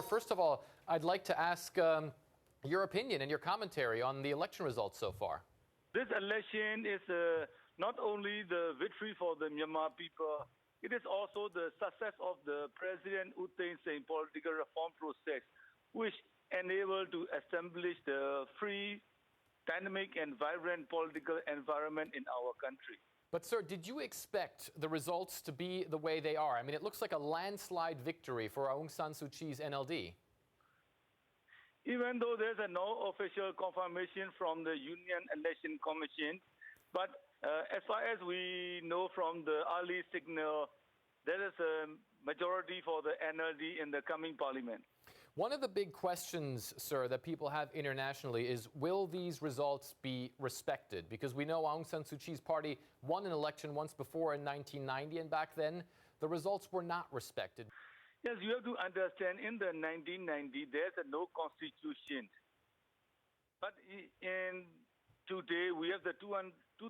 First of all, I'd like to ask your opinion and your commentary on the election results so far. This election is not only the victory for the Myanmar people, it is also the success of the President U Thein Sein political reform process, which enabled to establish the free, dynamic and vibrant political environment in our country. But, sir, did you expect the results to be the way they are? I mean, it looks like a landslide victory for Aung San Suu Kyi's NLD. Even though there's no official confirmation from the Union Election Commission, but as far as we know from the early signal, there is a majority for the NLD in the coming parliament. One of the big questions, sir, that people have internationally is, will these results be respected? Because we know Aung San Suu Kyi's party won an election once before in 1990, and back then the results were not respected. Yes, you have to understand, in the 1990, there's no constitution. But today, we have the 2008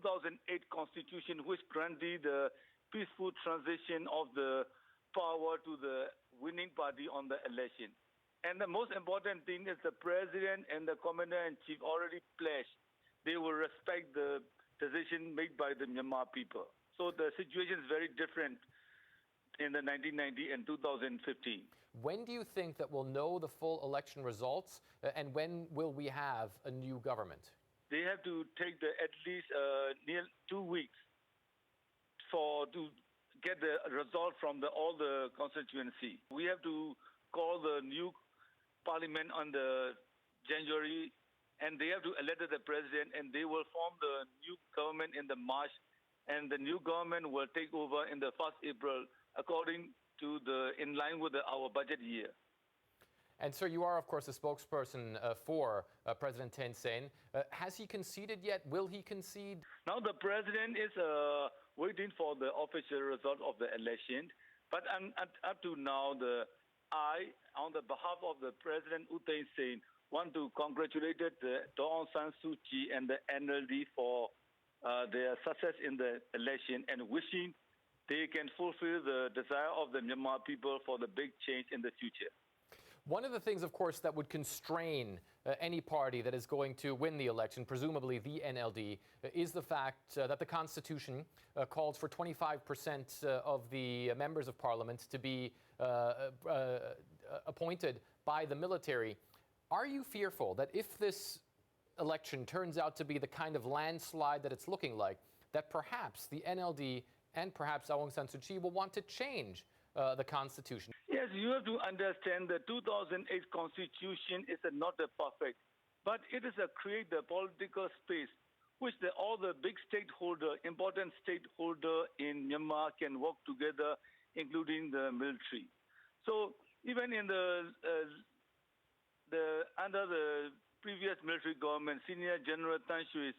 constitution, which granted the peaceful transition of the power to the winning party on the election. And the most important thing is the president and the commander-in-chief already pledged they will respect the decision made by the Myanmar people. So the situation is very different in the 1990 and 2015. When do you think that we'll know the full election results, and when will we have a new government? They have to take at least near 2 weeks to get the result from all the constituency. We have to call the new parliament on the January, and they have to elect the president, and they will form the new government in the March, and the new government will take over in the 1st April, according to in line with our budget year. And sir, you are of course a spokesperson for President Thein Sein. Has he conceded yet? Will he concede? Now the president is waiting for the official result of the election, but up to now, I, on the behalf of the President U Thein Sein, want to congratulate Aung San Suu Kyi and the NLD for their success in the election, and wishing they can fulfill the desire of the Myanmar people for the big change in the future. One of the things, of course, that would constrain any party that is going to win the election, presumably the NLD, is the fact that the Constitution calls for 25% of the members of Parliament to be appointed by the military. Are you fearful that if this election turns out to be the kind of landslide that it's looking like, that perhaps the NLD and perhaps Aung San Suu Kyi will want to change the Constitution? Yes, you have to understand the 2008 Constitution is not perfect, but it is create the political space which all the big important stakeholder in Myanmar can work together, including the military. So even in under the previous military government, Senior General Tan Shui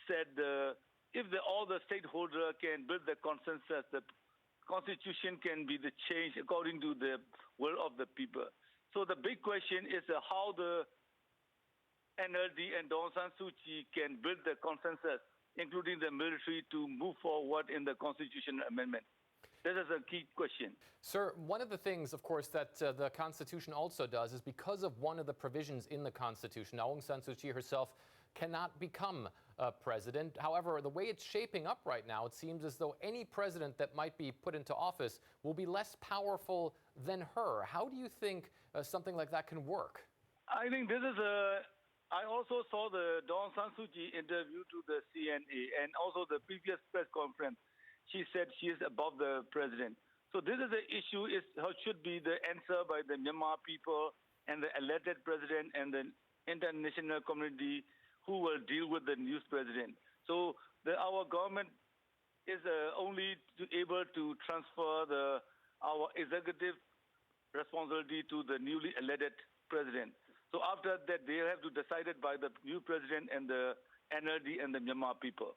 said if all the stakeholders can build the consensus, the Constitution can be the change according to the will of the people. So the big question is how the NLD and Aung San Suu Kyi can build the consensus, including the military, to move forward in the constitutional amendment. This is a key question. Sir, one of the things, of course, that the Constitution also does is because of one of the provisions in the Constitution, Aung San Suu Kyi herself cannot become president. However, the way it's shaping up right now, it seems as though any president that might be put into office will be less powerful than her. How do you think something like that can work? I think this is I also saw the Aung San Suu Kyi interview to the CNA and also the previous press conference. She said she is above the president. So this is the issue, should be the answer by the Myanmar people and the elected president and the international community who will deal with the new president. So our government is only able to transfer our executive responsibility to the newly elected president. So after that, they have to decide it by the new president and the NLD and the Myanmar people.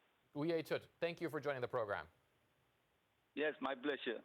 Thank you for joining the program. Yes, my pleasure.